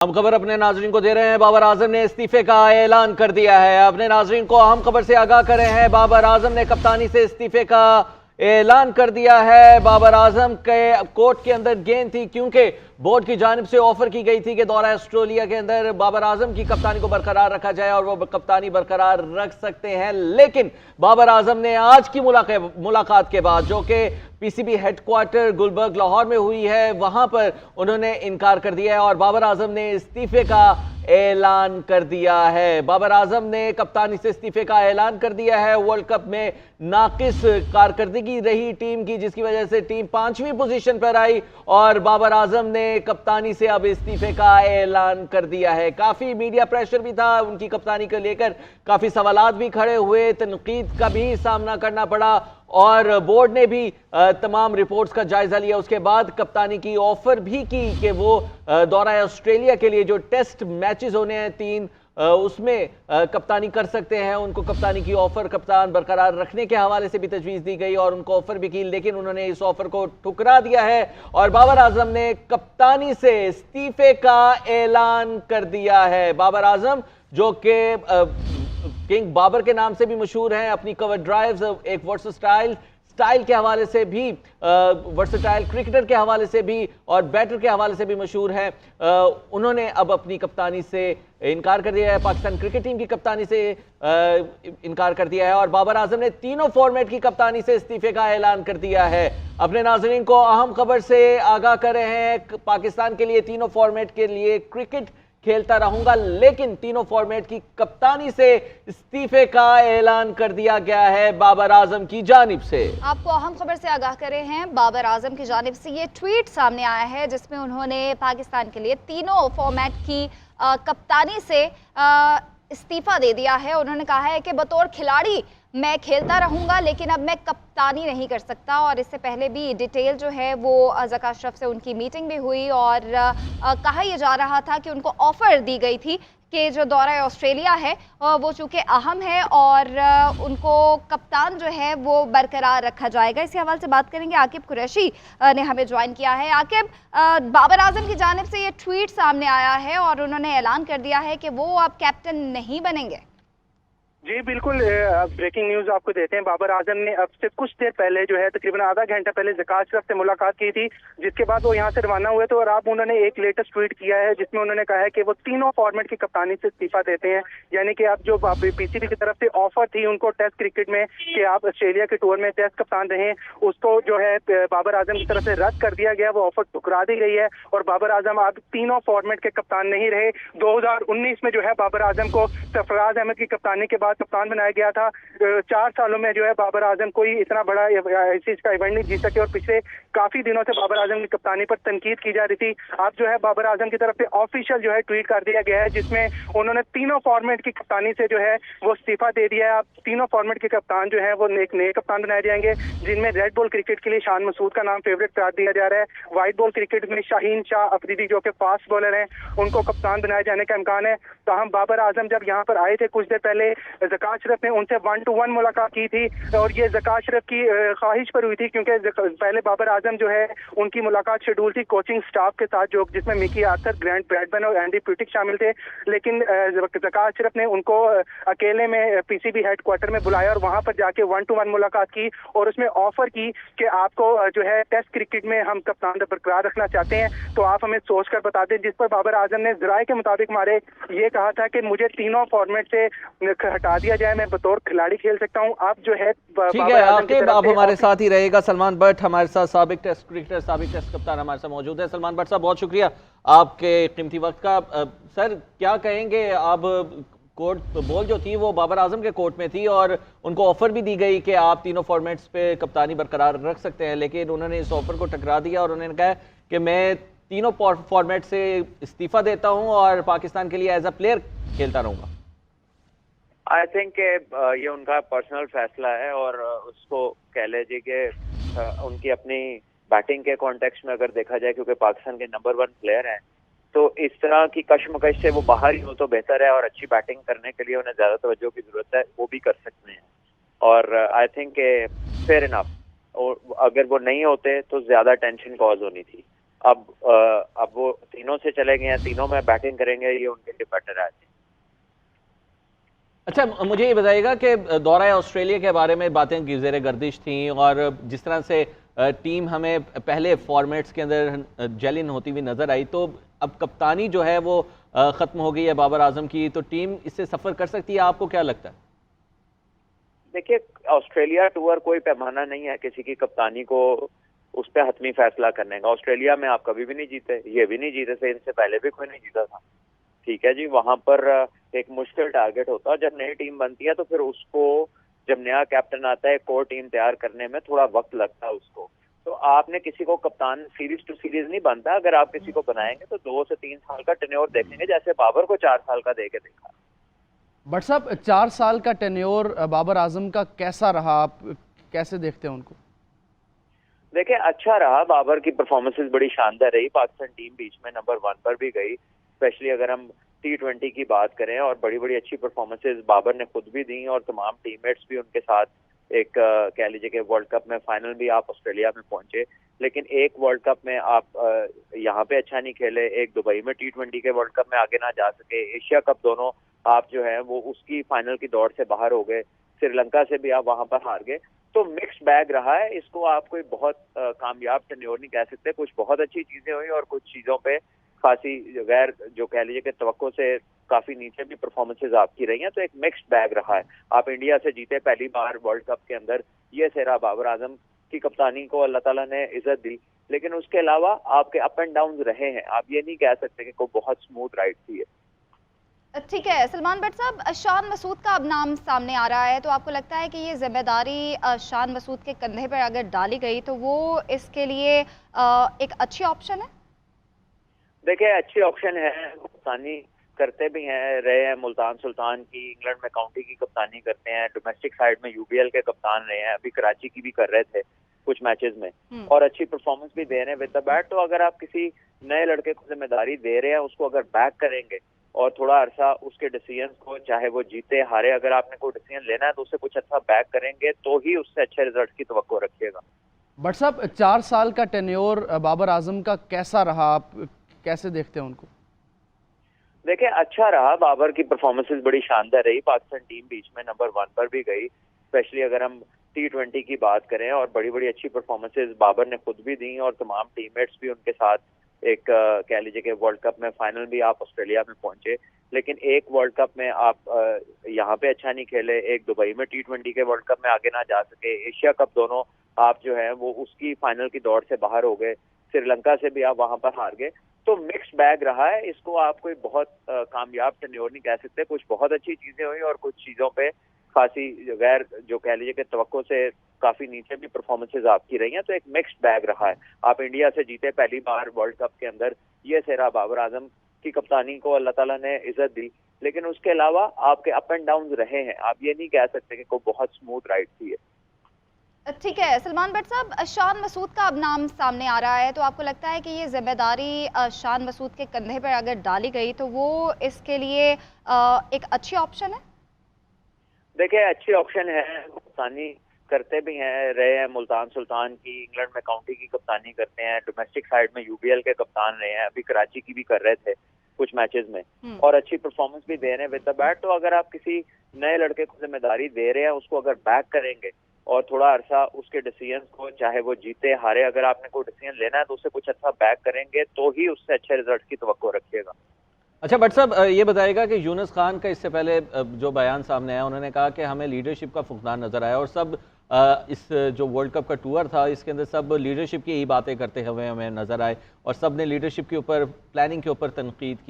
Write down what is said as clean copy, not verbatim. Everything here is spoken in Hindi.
हम खबर अपने नाजरीन को दे रहे हैं। बाबर आजम ने इस्तीफे का ऐलान कर दिया है। अपने नाजरीन को अहम खबर से आगाह कर रहे हैं। बाबर आजम ने कप्तानी से इस्तीफे का ऐलान कर दिया है। बाबर आजम के कोर्ट के अंदर गेंद थी, क्योंकि बोर्ड की जानिब से ऑफर की गई थी कि दौरा ऑस्ट्रेलिया के अंदर बाबर आजम की कप्तानी को बरकरार रखा जाए और वो कप्तानी बरकरार रख सकते हैं। लेकिन बाबर आजम ने आज की मुलाकात के बाद, जो कि पीसीबी हेडक्वार्टर गुलबर्ग लाहौर में हुई है, वहां पर उन्होंने इनकार कर दिया है और बाबर आजम ने इस्तीफे का ऐलान कर दिया है। बाबर आजम ने कप्तानी से इस्तीफे का ऐलान कर दिया है। वर्ल्ड कप में नाकिस कारकर्दगी रही टीम की, जिसकी वजह से टीम 5वीं पोजीशन पर आई और बाबर आजम ने कप्तानी से अब इस्तीफे का ऐलान कर दिया है। काफी मीडिया प्रेशर भी था उनकी कप्तानी को लेकर, काफी सवालात भी खड़े हुए, तनकीद का भी सामना करना पड़ा और बोर्ड ने भी तमाम रिपोर्ट्स का जायजा लिया। उसके बाद कप्तानी की ऑफर भी की कि वो दौरा ऑस्ट्रेलिया के लिए जो टेस्ट मैचेस होने हैं 3, उसमें कप्तानी कर सकते हैं। उनको कप्तानी की ऑफर कप्तान बरकरार रखने के हवाले से भी तजवीज़ दी गई और उनको ऑफर भी की, लेकिन उन्होंने इस ऑफर को ठुकरा दिया है और बाबर आजम ने कप्तानी से इस्तीफे का ऐलान कर दिया है। बाबर आजम, जो कि किंग बाबर के नाम से भी मशहूर हैं, अपनी कवर ड्राइव्स, एक वर्सटाइल स्टाइल के हवाले से भी, वर्सटाइल क्रिकेटर के हवाले से भी और बैटर के हवाले से भी मशहूर हैं, उन्होंने अब अपनी कप्तानी से इनकार कर दिया है। पाकिस्तान क्रिकेट टीम की कप्तानी से इनकार कर दिया है और बाबर आजम ने तीनों फॉर्मेट की कप्तानी से इस्तीफे का ऐलान कर दिया है। अपने नाजरीन को अहम खबर से आगाह कर रहे हैं। पाकिस्तान के लिए तीनों फॉर्मेट के लिए क्रिकेट खेलता रहूंगा, लेकिन तीनों फॉर्मेट की कप्तानी से इस्तीफे का ऐलान कर दिया गया है बाबर आजम की जानिब से। आपको अहम खबर से आगाह करे हैं। बाबर आजम की जानिब से ये ट्वीट सामने आया है, जिसमें उन्होंने पाकिस्तान के लिए तीनों फॉर्मेट की कप्तानी से इस्तीफा दे दिया है। उन्होंने कहा है कि बतौर खिलाड़ी मैं खेलता रहूंगा, लेकिन अब मैं कप्तानी नहीं कर सकता। और इससे पहले भी डिटेल जो है वो ज़का अशरफ से उनकी मीटिंग भी हुई और कहा यह जा रहा था कि उनको ऑफ़र दी गई थी कि जो दौरा ऑस्ट्रेलिया है वो चूँकि अहम है और उनको कप्तान जो है वो बरकरार रखा जाएगा। इसी हवाले से बात करेंगे। आकिब कुरैशी ने हमें ज्वाइन किया है। आकिब, बाबर आजम की जानिब से ये ट्वीट सामने आया है और उन्होंने ऐलान कर दिया है कि वो अब कैप्टन नहीं बनेंगे। जी बिल्कुल, ब्रेकिंग न्यूज आपको देते हैं। बाबर आजम ने अब से कुछ देर पहले जो है, तकरीबन आधा घंटा पहले ज़का अशरफ से मुलाकात की थी, जिसके बाद वो यहाँ से रवाना हुए थे और अब उन्होंने एक लेटेस्ट ट्वीट किया है जिसमें उन्होंने कहा है कि वो तीनों फॉर्मेट की कप्तानी से इस्तीफा देते हैं। यानी कि अब जो पीसीबी की तरफ से ऑफर थी उनको टेस्ट क्रिकेट में कि आप ऑस्ट्रेलिया के टूर में टेस्ट कप्तान रहें, उसको जो है बाबर आजम की तरफ से रद्द कर दिया गया। वो ऑफर ठुकरा दी गई है और बाबर आजम अब तीनों फॉर्मेट के कप्तान नहीं रहे। 2019 में जो है बाबर आजम को सरफराज अहमद की कप्तानी के बाद कप्तान बनाया गया था। 4 सालों में जो है बाबर आजम कोई इतना बड़ा आईसीसी का इवेंट नहीं जीत सके और पिछले काफी दिनों से बाबर आजम की कप्तानी पर तनकीद की जा रही थी। अब जो है बाबर आजम की तरफ से ऑफिशियल जो है ट्वीट कर दिया गया है, जिसमें उन्होंने तीनों फॉर्मेट की कप्तानी से जो है वो इस्तीफा दे दिया है। अब तीनों फॉर्मेट के कप्तान जो है वो एक नए कप्तान बनाए जाएंगे, जिनमें रेड बॉल क्रिकेट के लिए शान मसूद का नाम फेवरेट करार दिया जा रहा है। व्हाइट बॉल क्रिकेट में शाहीन शाह अफरीदी, जो कि फास्ट बॉलर हैं, उनको कप्तान बनाए जाने का इम्कान है। तो हम बाबर आजम जब यहाँ पर आए थे कुछ देर पहले, ज़का अशरफ ने उनसे 1-to-1 मुलाकात की थी और ये ज़का अशरफ की ख्वाहिश पर हुई थी, क्योंकि पहले बाबर आजम जो है उनकी मुलाकात शेड्यूल थी कोचिंग स्टाफ के साथ, जो जिसमें मिकी आर्थर, ग्रांट ब्रैडमैन और एंडी प्यूटिक शामिल थे। लेकिन ज़का अशरफ ने उनको अकेले में पीसीबी हेडक्वार्टर में बुलाया और वहां पर जाके 1-to-1 मुलाकात की और उसमें ऑफर की कि आपको जो है टेस्ट क्रिकेट में हम कप्तान बरकरार रखना चाहते हैं, तो आप हमें सोच कर बता दें। जिस पर बाबर आजम ने ज़राए के मुताबिक हमारे ये कहा था कि मुझे तीनों फॉर्मेट से हटा दिया जाए, मैं बतौर खिलाड़ी खेल सकता हूँ। आप जो है ठीक है आकिब, आप हमारे साथ ही रहेगा। सलमान बट हमारे साथ, साबिक टेस्ट क्रिकेटर, साबिक टेस्ट कप्तान हमारे साथ मौजूद है। सलमान बट साहब, बहुत शुक्रिया आपके कीमती वक्त का। सर, क्या कहेंगे? अब कोर्ट बॉल जो थी वो बाबर आजम के कोर्ट में थी और उनको ऑफर भी दी गई कि आप तीनों फॉर्मेट्स पे कप्तानी बरकरार रख सकते हैं, लेकिन उन्होंने इस ऑफर को टकरा दिया और उन्होंने कहा कि मैं तीनों फॉर्मेट से इस्तीफा देता हूं और पाकिस्तान के लिए एज अ प्लेयर खेलता रहूंगा। आई थिंक ये उनका पर्सनल फैसला है और उसको कह लीजिए कि उनकी अपनी बैटिंग के कॉन्टेक्स्ट में अगर देखा जाए, क्योंकि पाकिस्तान के नंबर 1 प्लेयर हैं, तो इस तरह की कशमकश से वो बाहर ही हो तो बेहतर है और अच्छी बैटिंग करने के लिए उन्हें ज़्यादा तवज्जो की ज़रूरत है, वो भी कर सकते हैं। और आई थिंक फेयर इनफ, और अगर वो नहीं होते तो ज़्यादा टेंशन कॉज होनी थी। अब वो तीनों से चले गए हैं, तीनों में बैटिंग करेंगे, ये उनके लिए बेटर है। अच्छा, मुझे ये बताइएगा कि दौरा ऑस्ट्रेलिया के बारे में बातें ज़ेर गर्दिश थी, और जिस तरह से टीम हमें पहले फॉर्मेट्स के अंदर जेलिन होती हुई नज़र आई, तो अब कप्तानी जो है वो ख़त्म हो गई है बाबर आजम की, तो टीम इससे सफ़र कर सकती है, आपको क्या लगता है? देखिए, ऑस्ट्रेलिया टूर कोई पैमाना नहीं है किसी की कप्तानी को उस पर हतमी फैसला करने का। ऑस्ट्रेलिया में आप कभी भी नहीं जीते, ये भी नहीं जीते थे, इनसे पहले भी कोई नहीं जीता था। ठीक है जी, वहां पर एक मुश्किल टारगेट होता है। जब नई टीम बनती है तो फिर उसको, जब नया कैप्टन आता है, कोर टीम तैयार करने में थोड़ा वक्त लगता है उसको। तो आपने किसी को कप्तान सीरीज टू सीरीज नहीं बनता। अगर आप किसी को बनाएंगे तो 2 से 3 साल का टेन्योर देखेंगे, जैसे बाबर को 4 साल का देके देखा। बट साहब, 4 साल का टेन्योर बाबर आजम का कैसा रहा, आप कैसे देखते हैं उनको? देखिए, अच्छा रहा। बाबर की परफॉर्मेंसेस बड़ी शानदार रही। पाकिस्तान टीम बीच में नंबर 1 पर भी गई, स्पेशली अगर हम T20 की बात करें, और बड़ी बड़ी अच्छी परफॉर्मेंसेस बाबर ने खुद भी दी और तमाम टीममेट्स भी उनके साथ। एक कह लीजिए कि वर्ल्ड कप में फाइनल भी आप ऑस्ट्रेलिया में पहुंचे, लेकिन एक वर्ल्ड कप में आप यहाँ पे अच्छा नहीं खेले, एक दुबई में T20 के वर्ल्ड कप में आगे ना जा सके, एशिया कप दोनों आप जो है वो उसकी फाइनल की दौड़ से बाहर हो गए, श्रीलंका से भी आप वहां पर हार गए। तो मिक्स्ड बैग रहा है। इसको आप कोई बहुत कामयाब टेन्योर नहीं कह सकते। कुछ बहुत अच्छी चीजें हुई और कुछ चीजों पे खासी गैर, जो कह लीजिए कि तवक्को से काफी नीचे भी परफॉर्मेंसेज आपकी रही हैं। तो एक मिक्स्ड बैग रहा है। आप इंडिया से जीते पहली बार वर्ल्ड कप के अंदर, ये सेरा बाबर आजम की कप्तानी को अल्लाह ताला ने इज्जत दी, लेकिन उसके अलावा आपके अप एंड डाउन रहे हैं। आप ये नहीं कह सकते कि कोई बहुत स्मूथ राइड थी। ठीक है सलमान भट्ट साहब, शान मसूद का अब नाम सामने आ रहा है, तो आपको लगता है कि ये जिम्मेदारी शान मसूद के कंधे पर अगर डाली गई तो वो इसके लिए एक अच्छी ऑप्शन है? देखिए, अच्छी ऑप्शन है। कप्तानी करते भी हैं, रहे हैं मुल्तान सुल्तान की, इंग्लैंड में काउंटी की कप्तानी करते हैं, डोमेस्टिक साइड में UBL के कप्तान रहे हैं, अभी कराची की भी कर रहे थे कुछ मैचेस में, और अच्छी परफॉर्मेंस भी दे रहे हैं विद द बैट। तो अगर आप किसी नए लड़के को जिम्मेदारी दे रहे हैं, उसको अगर बैक करेंगे और थोड़ा अरसा उसके डिसीजन को, चाहे वो जीते हारे, अगर आपने कोई डिसीजन लेना है तो उससे कुछ अच्छा बैक करेंगे तो ही उससे अच्छे रिजल्ट की तवक्को रखिएगा। बट साहब, 4 साल का टेन्योर बाबर आजम का कैसा रहा, आप कैसे देखते हैं उनको? देखिए, अच्छा रहा। बाबर की परफॉर्मेंसेस बड़ी शानदार रही। पाकिस्तान टीम बीच में नंबर 1 पर भी गई, स्पेशली अगर हम T20 की बात करें, और बड़ी बड़ी अच्छी परफॉर्मेंसेस बाबर ने खुद भी दी और तमाम टीममेट्स भी उनके साथ। एक कह लीजिए कि वर्ल्ड कप में फाइनल भी आप ऑस्ट्रेलिया में पहुंचे, लेकिन एक वर्ल्ड कप में आप यहाँ पे अच्छा नहीं खेले, एक दुबई में T20 के वर्ल्ड कप में आगे ना जा सके, एशिया कप दोनों आप जो है वो उसकी फाइनल की दौड़ से बाहर हो गए, श्रीलंका से भी आप वहां पर हार गए। तो मिक्स्ड बैग रहा है। इसको आप कोई बहुत कामयाब टेन्योर नहीं कह सकते। कुछ बहुत अच्छी चीजें हुई और कुछ चीजों पे खासी गैर, जो कह लीजिए कि तवक्को से काफी नीचे भी परफॉर्मेंसेज आपकी रही हैं। तो एक मिक्स्ड बैग रहा है। आप इंडिया से जीते पहली बार वर्ल्ड कप के अंदर, ये सेरा बाबर आजम की कप्तानी को अल्लाह ताला ने इज्जत दी, लेकिन उसके अलावा आपके अप एंड डाउन रहे हैं। आप ये नहीं कह सकते कि कोई बहुत स्मूथ राइड थी। ठीक है सलमान भट्ट साहब, शान मसूद का अब नाम सामने आ रहा है, तो आपको लगता है कि ये जिम्मेदारी शान मसूद के कंधे पर अगर डाली गई तो वो इसके लिए एक अच्छी ऑप्शन है? देखिए, अच्छी ऑप्शन है। कप्तानी करते भी हैं, रहे हैं मुल्तान सुल्तान की, इंग्लैंड में काउंटी की कप्तानी करते हैं, डोमेस्टिक साइड में UBL के कप्तान रहे हैं, अभी कराची की भी कर रहे थे कुछ मैचेस में, और अच्छी परफॉर्मेंस भी दे रहे हैं विद द बैट। तो अगर आप किसी नए लड़के को जिम्मेदारी दे रहे हैं, उसको अगर बैक करेंगे और थोड़ा अरसा उसके डिसीजन को, चाहे वो जीते हारे, अगर आपने कोई डिसीजन लेना है तो उससे कुछ अच्छा बैक करेंगे तो ही उससे अच्छे रिजल्ट की तवक्को रखिएगा। अच्छा भट्ट साहब, ये बताएगा कि यूनुस खान का इससे पहले जो बयान सामने आया, उन्होंने कहा कि हमें लीडरशिप का फुकदान नजर आया, और सब इस जो वर्ल्ड कप का टूर था इसके अंदर सब लीडरशिप की ही बातें करते हुए हमें नजर आए, और सब ने लीडरशिप के ऊपर, प्लानिंग के ऊपर तनकीद की।